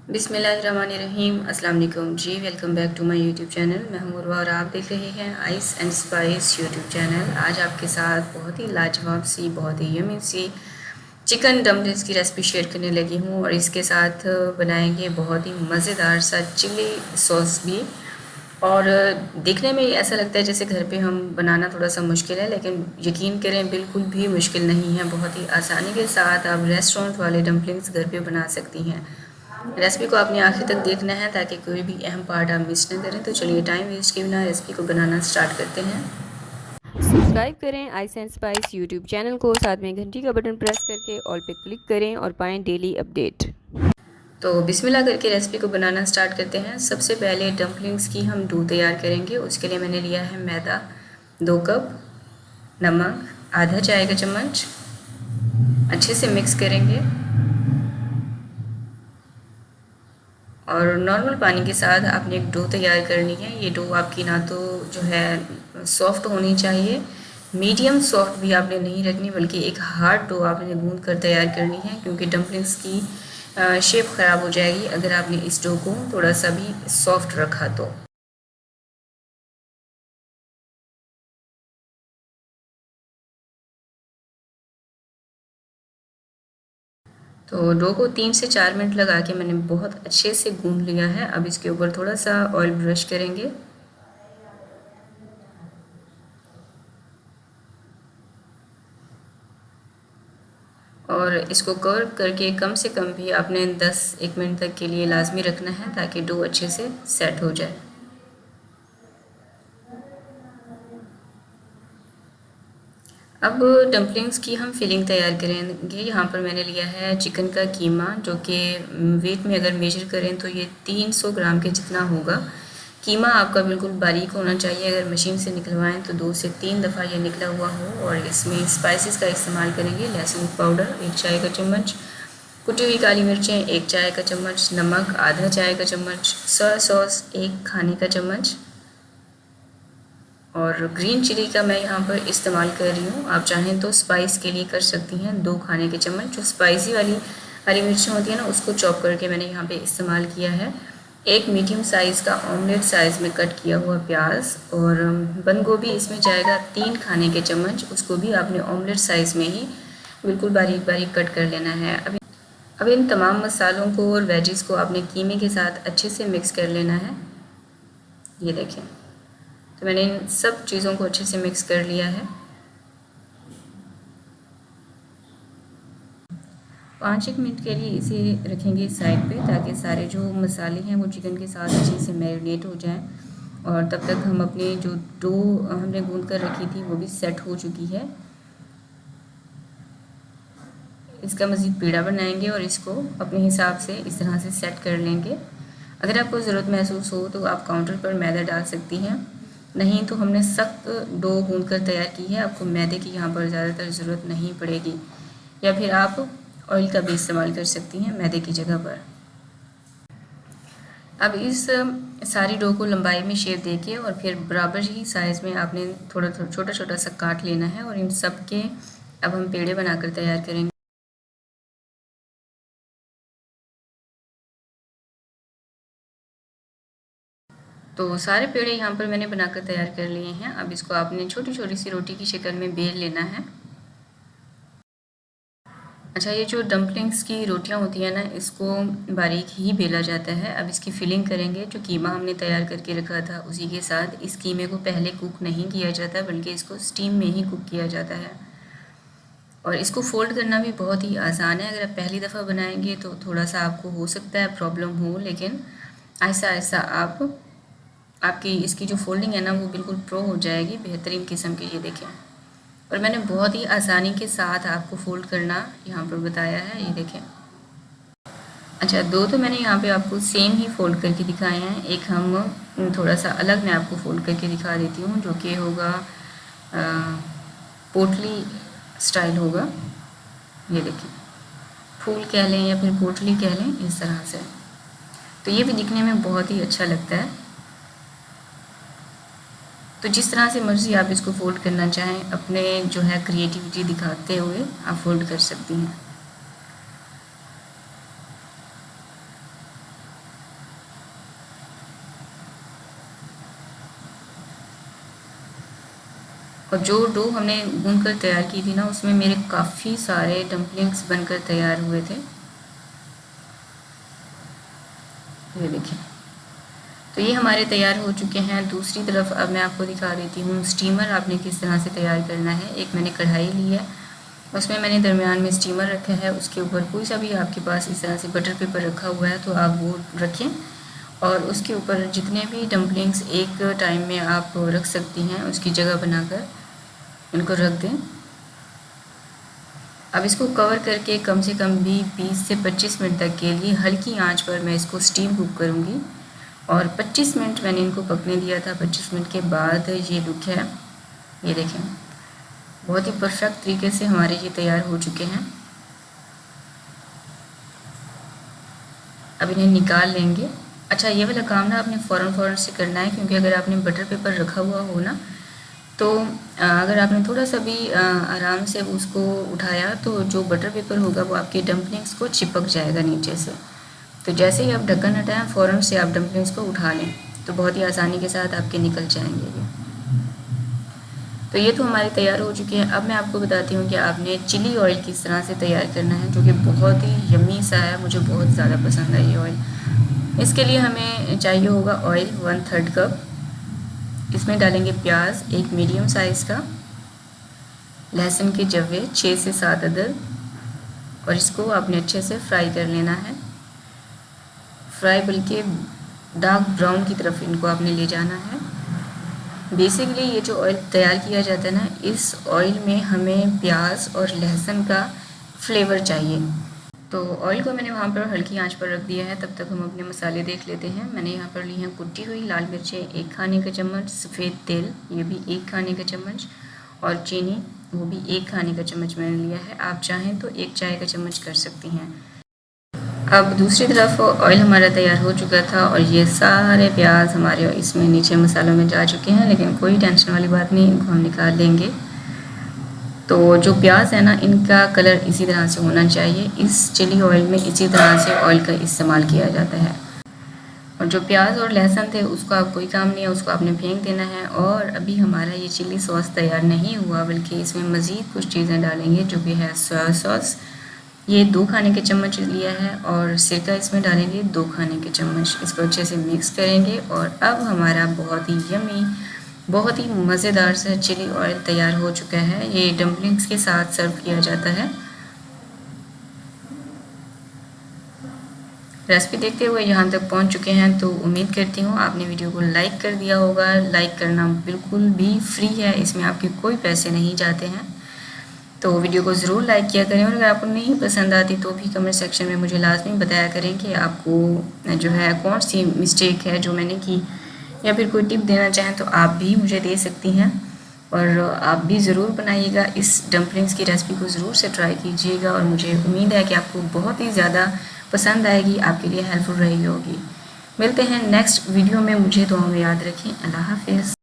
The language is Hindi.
बिस्मिल्लाहिर्रहमानिर्रहीम। अस्सलाम वालेकुम जी, welcome back to my YouTube channel. मैं हूँ उर्वा और आप देख रहे हैं ice and spice YouTube channel. आज आपके साथ बहुत ही लाजवाब सी, बहुत ही यमी सी चिकन डम्पलिंग्स की रेसिपी शेयर करने लगी हूँ और इसके साथ बनाएंगे बहुत ही मज़ेदार सा चिली सॉस भी। और देखने में ऐसा लगता है जैसे घर पे हम बनाना थोड़ा सा मुश्किल है, लेकिन यकीन करें बिल्कुल भी मुश्किल नहीं है। बहुत ही आसानी के साथ आप रेस्टोरेंट वाले डम्पलिंग्स घर पे बना सकती हैं। रेसिपी को आपने आखिर तक देखना है ताकि कोई भी अहम पार्ट आप मिस न करें। तो चलिए टाइम वेस्ट किए बिना रेसिपी को बनाना स्टार्ट करते हैं। सब्सक्राइब करें ice and spice YouTube channel को, साथ में घंटी का बटन प्रेस करके ऑल पे क्लिक करें और पाएं डेली अपडेट। तो बिस्मिल्लाह करके रेसिपी को बनाना स्टार्ट करते हैं। सबसे पहले डम्पलिंग्स की हम डो तैयार करेंगे। उसके लिए मैंने लिया है मैदा 2 कप, नमक आधा चाय का चम्मच, अच्छे से मिक्स करेंगे और नॉर्मल पानी के साथ आपने एक डो तैयार करनी है। ये डो आपकी ना तो जो है सॉफ्ट होनी चाहिए, मीडियम सॉफ्ट भी आपने नहीं रखनी, बल्कि एक हार्ड डो आपने गूंद कर तैयार करनी है, क्योंकि डम्पलिंग्स की शेप ख़राब हो जाएगी अगर आपने इस डो को थोड़ा सा भी सॉफ्ट रखा तो। डो को 3 से 4 मिनट लगा के मैंने बहुत अच्छे से गूंद लिया है। अब इसके ऊपर थोड़ा सा ऑयल ब्रश करेंगे और इसको कवर करके कम से कम भी आपने 10-1 मिनट तक के लिए लाजमी रखना है, ताकि डो अच्छे से सेट हो जाए। अब डम्पलिंग्स की हम फिलिंग तैयार करेंगे। यहाँ पर मैंने लिया है चिकन का कीमा, जो कि वेट में अगर मेजर करें तो ये 300 ग्राम के जितना होगा। कीमा आपका बिल्कुल बारीक होना चाहिए। अगर मशीन से निकलवाएं तो 2 से 3 दफ़ा ये निकला हुआ हो। और इसमें स्पाइसेस का इस्तेमाल करेंगे। लहसुन पाउडर 1 चाय का चम्मच, कुटी हुई काली मिर्चें 1 चाय का चम्मच, नमक आधा चाय का चम्मच, सोया सॉस 1 खाने का चम्मच और ग्रीन चिली का मैं यहाँ पर इस्तेमाल कर रही हूँ। आप चाहें तो स्पाइस के लिए कर सकती हैं 2 खाने के चम्मच। जो स्पाइसी वाली हरी मिर्चें होती हैं ना, उसको चॉप करके मैंने यहाँ पे इस्तेमाल किया है। एक मीडियम साइज़ का ऑमलेट साइज़ में कट किया हुआ प्याज और बंद गोभी इसमें जाएगा 3 खाने के चम्मच। उसको भी आपने ऑमलेट साइज़ में ही बिल्कुल बारीक बारीक कट कर लेना है। अब इन तमाम मसालों को और वेजिस को आपने कीमे के साथ अच्छे से मिक्स कर लेना है। ये देखें, तो मैंने इन सब चीज़ों को अच्छे से मिक्स कर लिया है। 5-1 मिनट के लिए इसे रखेंगे साइड पे, ताकि सारे जो मसाले हैं वो चिकन के साथ अच्छे से मैरिनेट हो जाएं। और तब तक हम अपने जो डो हमने गूंद कर रखी थी वो भी सेट हो चुकी है। इसका मज़ीद पेड़ा बनाएंगे और इसको अपने हिसाब से इस तरह से सेट कर लेंगे। अगर आपको ज़रूरत महसूस हो तो आप काउंटर पर मैदा डाल सकती हैं, नहीं तो हमने सख्त डो गूंद कर तैयार की है। आपको मैदे की यहाँ पर ज़्यादातर ज़रूरत नहीं पड़ेगी, या फिर आप ऑयल का भी इस्तेमाल कर सकती हैं मैदे की जगह पर। अब इस सारी डो को लंबाई में शेप देके और फिर बराबर ही साइज़ में आपने थोड़ा थोड़ा छोटा छोटा सा काट लेना है और इन सब के अब हम पेड़े बनाकर तैयार करेंगे। तो सारे पेड़े यहाँ पर मैंने बनाकर तैयार कर लिए हैं। अब इसको आपने छोटी छोटी सी रोटी की शक्ल में बेल लेना है। अच्छा, ये जो डम्पलिंग्स की रोटियाँ होती हैं ना, इसको बारीक ही बेला जाता है। अब इसकी फिलिंग करेंगे। जो कीमा हमने तैयार करके रखा था उसी के साथ। इस कीमे को पहले कुक नहीं किया जाता, बल्कि इसको स्टीम में ही कुक किया जाता है। और इसको फोल्ड करना भी बहुत ही आसान है। अगर आप पहली दफ़ा बनाएंगे तो थोड़ा सा आपको हो सकता है प्रॉब्लम हो, लेकिन आहिस्ता आहिस्ता आपकी इसकी जो फोल्डिंग है ना वो बिल्कुल प्रो हो जाएगी, बेहतरीन किस्म की। ये देखें, और मैंने बहुत ही आसानी के साथ आपको फोल्ड करना यहाँ पर बताया है। ये देखें। अच्छा, दो तो मैंने यहाँ पे आपको सेम ही फोल्ड करके दिखाए हैं। एक हम थोड़ा सा अलग मैं आपको फोल्ड करके दिखा देती हूँ, जो कि होगा पोटली स्टाइल होगा। ये देखिए, फूल कह लें या फिर पोटली कह लें, इस तरह से। तो ये भी दिखने में बहुत ही अच्छा लगता है। तो जिस तरह से मर्ज़ी आप इसको फोल्ड करना चाहें, अपने जो है क्रिएटिविटी दिखाते हुए आप फोल्ड कर सकती हैं। और जो डो हमने गूंद कर तैयार की थी ना, उसमें मेरे काफ़ी सारे डम्पलिंग्स बनकर तैयार हुए थे। ये देखिए, तो ये हमारे तैयार हो चुके हैं। दूसरी तरफ अब मैं आपको दिखा देती हूँ स्टीमर आपने किस तरह से तैयार करना है। एक मैंने कढ़ाई ली है, उसमें मैंने दरमियान में स्टीमर रखा है, उसके ऊपर कोई सा भी आपके पास इस तरह से बटर पेपर रखा हुआ है तो आप वो रखें, और उसके ऊपर जितने भी डम्पलिंग्स एक टाइम में आप रख सकती हैं उसकी जगह बनाकर इनको रख दें। अब इसको कवर करके कम से कम भी 20 से 25 मिनट तक के लिए हल्की आंच पर मैं इसको स्टीम कुक करूँगी। और 25 मिनट मैंने इनको पकने दिया था। 25 मिनट के बाद ये लुक है, ये देखें, बहुत ही परफेक्ट तरीके से हमारे ये तैयार हो चुके हैं। अब इन्हें निकाल लेंगे। अच्छा, ये वाला काम ना आपने फ़ौरन से करना है, क्योंकि अगर आपने बटर पेपर रखा हुआ हो ना, तो अगर आपने थोड़ा सा भी आराम से उसको उठाया तो जो बटर पेपर होगा वो आपके डम्पलिंग्स को चिपक जाएगा नीचे से। तो जैसे ही आप ढक्कन हटाएं फ़ौरन से आप डम्पलिंग्स को उठा लें, तो बहुत ही आसानी के साथ आपके निकल जाएंगे ये। तो ये तो हमारे तैयार हो चुके हैं। अब मैं आपको बताती हूँ कि आपने चिली ऑयल किस तरह से तैयार करना है, जो कि बहुत ही यम्मी सा है, मुझे बहुत ज़्यादा पसंद है ये ऑयल। इसके लिए हमें चाहिए होगा ऑयल 1/3 कप। इसमें डालेंगे प्याज एक मीडियम साइज़ का, लहसुन के जवे 6 से 7 अदद, और इसको आपने अच्छे से फ्राई कर लेना है। फ्राई बल्कि डार्क ब्राउन की तरफ इनको आपने ले जाना है। बेसिकली ये जो ऑयल तैयार किया जाता है ना, इस ऑयल में हमें प्याज और लहसुन का फ्लेवर चाहिए। तो ऑयल को मैंने वहाँ पर हल्की आंच पर रख दिया है। तब तक हम अपने मसाले देख लेते हैं। मैंने यहाँ पर ली हैं कुटी हुई लाल मिर्चें 1 खाने का चम्मच, सफ़ेद तेल ये भी 1 खाने का चम्मच, और चीनी वो भी 1 खाने का चम्मच मैंने लिया है। आप चाहें तो 1 चाय का चम्मच कर सकती हैं। अब दूसरी तरफ ऑयल हमारा तैयार हो चुका था और ये सारे प्याज हमारे इसमें नीचे मसालों में जा चुके हैं, लेकिन कोई टेंशन वाली बात नहीं, इनको हम निकाल लेंगे। तो जो प्याज है ना, इनका कलर इसी तरह से होना चाहिए। इस चिली ऑयल में इसी तरह से ऑयल का इस्तेमाल किया जाता है। और जो प्याज और लहसुन थे उसका अब कोई काम नहीं है, उसको आपने फेंक देना है। और अभी हमारा ये चिली सॉस तैयार नहीं हुआ, बल्कि इसमें मज़ीद कुछ चीज़ें डालेंगे, जो कि है सोया सॉस। ये 2 खाने के चम्मच लिया है, और सिरका इसमें डालेंगे 2 खाने के चम्मच। इसको अच्छे से मिक्स करेंगे और अब हमारा बहुत ही यमी, बहुत ही मज़ेदार सा चिली ऑयल तैयार हो चुका है। ये डम्पलिंग्स के साथ सर्व किया जाता है। रेसिपी देखते हुए यहाँ तक पहुँच चुके हैं, तो उम्मीद करती हूँ आपने वीडियो को लाइक कर दिया होगा। लाइक करना बिल्कुल भी फ्री है, इसमें आपके कोई पैसे नहीं जाते हैं। तो वीडियो को ज़रूर लाइक किया करें, और अगर आपको नहीं पसंद आती तो भी कमेंट सेक्शन में मुझे लाजमी बताया करें कि आपको जो है कौन सी मिस्टेक है जो मैंने की, या फिर कोई टिप देना चाहें तो आप भी मुझे दे सकती हैं। और आप भी ज़रूर बनाइएगा, इस डम्पलिंग्स की रेसिपी को ज़रूर से ट्राई कीजिएगा, और मुझे उम्मीद है कि आपको बहुत ही ज़्यादा पसंद आएगी, आपके लिए हेल्पफुल रही होगी। मिलते हैं नेक्स्ट वीडियो में, मुझे दुआ में याद रखें। अल्लाह हाफिज़।